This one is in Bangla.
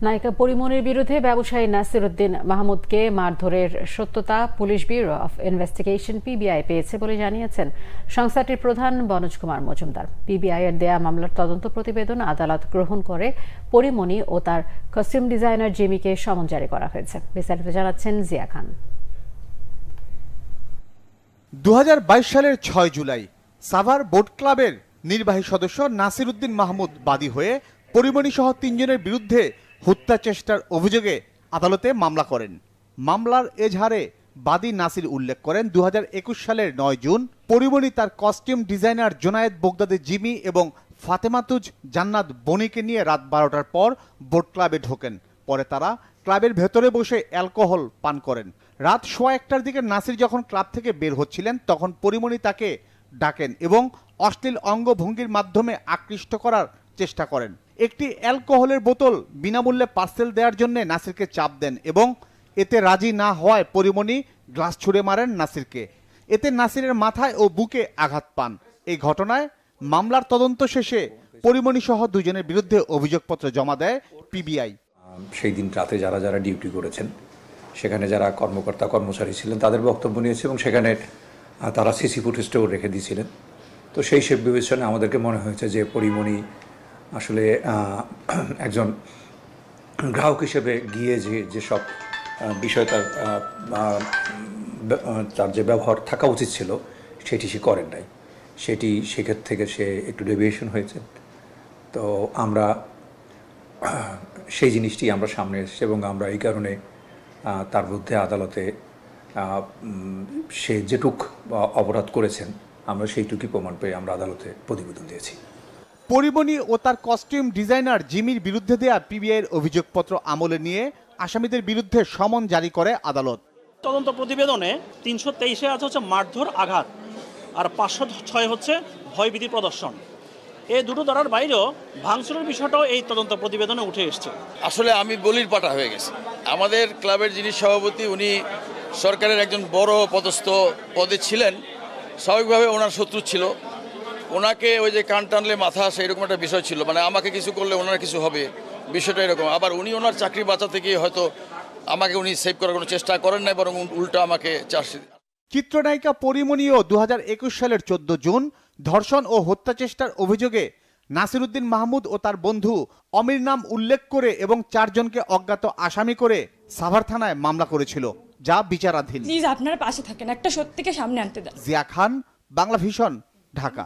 নায়িকা পরিমনির বিরুদ্ধে ব্যবসায়ী নাসিরউদ্দিন মাহমুদকে মারধরের সত্যতা police bureau of investigation PBI পেয়েছে বলে জানিয়েছেন সংস্থাটির প্রধান বনোজ কুমার মজুমদার। পিবিআই এর দেয়া মামলার তদন্ত প্রতিবেদন আদালত গ্রহণ করে পরিমনি ও তার কস্টিউম ডিজাইনার জিমিকে সমন জারি করা হয়েছে। বিস্তারিত জানাচ্ছেন জিয়া খান। 2022 সালের 6 জুলাই সাভার বোট ক্লাবের নির্বাহী সদস্য নাসিরউদ্দিন মাহমুদ বাদী হয়ে পরিমনি সহ 3 জনের বিরুদ্ধে হত্যা চেষ্টার অভিযোগে আদালতে মামলা করেন। মামলার এজাহারে বাদী নাসির উল্লেখ করেন 2021 সালের 9 জুন পরিমনি তার কস্টিউম ডিজাইনার জোনায়েদ বগদাদি জিমি এবং ফাতেমাতুজ জান্নাত বনিকে নিয়ে রাত 12টার পর বোট ক্লাবে ঢোকেন। পরে তারা ক্লাবের ভেতরে বসে অ্যালকোহল পান করেন। রাত 1:15টার দিকে নাসির যখন ক্লাব থেকে বের হচ্ছিলেন তখন পরিমনি তাকে ডাকেন এবং অশ্লীল অঙ্গভঙ্গির মাধ্যমে আকৃষ্ট করার চেষ্টা করেন। একটি অ্যালকোহলের বোতল বিনামূল্যে পার্সেল দেওয়ার জন্য নাসিরকে চাপ দেন এবং এতে রাজি না হওয়ায় পরিমনি গ্লাস ছুঁড়ে মারেন নাসিরকে। এতে নাসিরের মাথায় ও বুকে আঘাত পান। এই ঘটনায় মামলার তদন্ত শেষে পরিমনি সহ 2 জনের বিরুদ্ধে অভিযোগপত্র জমা দেয় পিবিআই। সেই দিন রাতে যারা যারা ডিউটি করেছেন সেখানে যারা কর্মকর্তা কর্মচারী ছিলেন তাদের বক্তব্য নিয়েছে এবং সেখানে তারা সিসি ফুটেজটাও রেখে দিয়েছিলেন। তো সেই সব বিবেচনায় আমাদেরকে মনে হয়েছে যে পরিমনি আসলে একজন গ্রাহক হিসেবে গিয়ে যেসব বিষয় তার যে ব্যবহার থাকা উচিত ছিল সেটি সে করেন নাই, সেটি সেক্ষেত্রে থেকে সে একটু ডেভিয়েশন হয়েছে। তো আমরা সেই জিনিসটি আমরা সামনে এসেছি এবং আমরা এই কারণে তার বিরুদ্ধে আদালতে সে যেটুক অপরাধ করেছেন আমরা সেইটুকুই প্রমাণ পেয়ে আমরা আদালতে প্রতিবেদন দিয়েছি। পরিমনি ও তার কস্টিউম ডিজাইনার জিমির বিরুদ্ধে দেয়া পিবিআইয়ের অভিযোগপত্র আমলে নিয়ে আসামিদের বিরুদ্ধে সমন জারি করে আদালত। তদন্ত প্রতিবেদনে 323-এ আছে হচ্ছে মারধর আঘাত আর 506 হচ্ছে ভয়ভীতি প্রদর্শন। এই দুটো ধারার বাইরেও ভাঙচুরের বিষয়টাও এই তদন্ত প্রতিবেদনে উঠে এসছে। আসলে আমি বলির পাঠা হয়ে গেছি। আমাদের ক্লাবের যিনি সভাপতি উনি সরকারের একজন বড় পদস্থ পদে ছিলেন, স্বাভাবিকভাবে ওনার শত্রু ছিল। ওনাকে ওই যে কান টানলে মাথা আসে এরকম একটা বিষয় ছিল, মানে আমাকে কিছু করলে ওনার কিছু হবে বিষয়টা এরকম। আবার উনি ওনার চাকরি বাঁচাতে গিয়ে হয়তো আমাকে উনি সেভ করার কোনো চেষ্টা করেন নাই, বরং উল্টা আমাকে চার্জ। চিত্রনায়িকা পরিমনিও 2021 সালের 14 জুন ধর্ষণ ও হত্যা চেষ্টার অভিযোগে নাসিরউদ্দিন মাহমুদ ও তার বন্ধু অমির নাম উল্লেখ করে এবং 4 জনকে অজ্ঞাত আসামি করে সাভার থানায় মামলা করেছিল, যা বিচারাধীন। প্লিজ আপনারা পাশে থাকেন, একটা সত্যিকে সামনে আনতে দেন। জিয়া খান, বাংলা ভিশন, ঢাকা।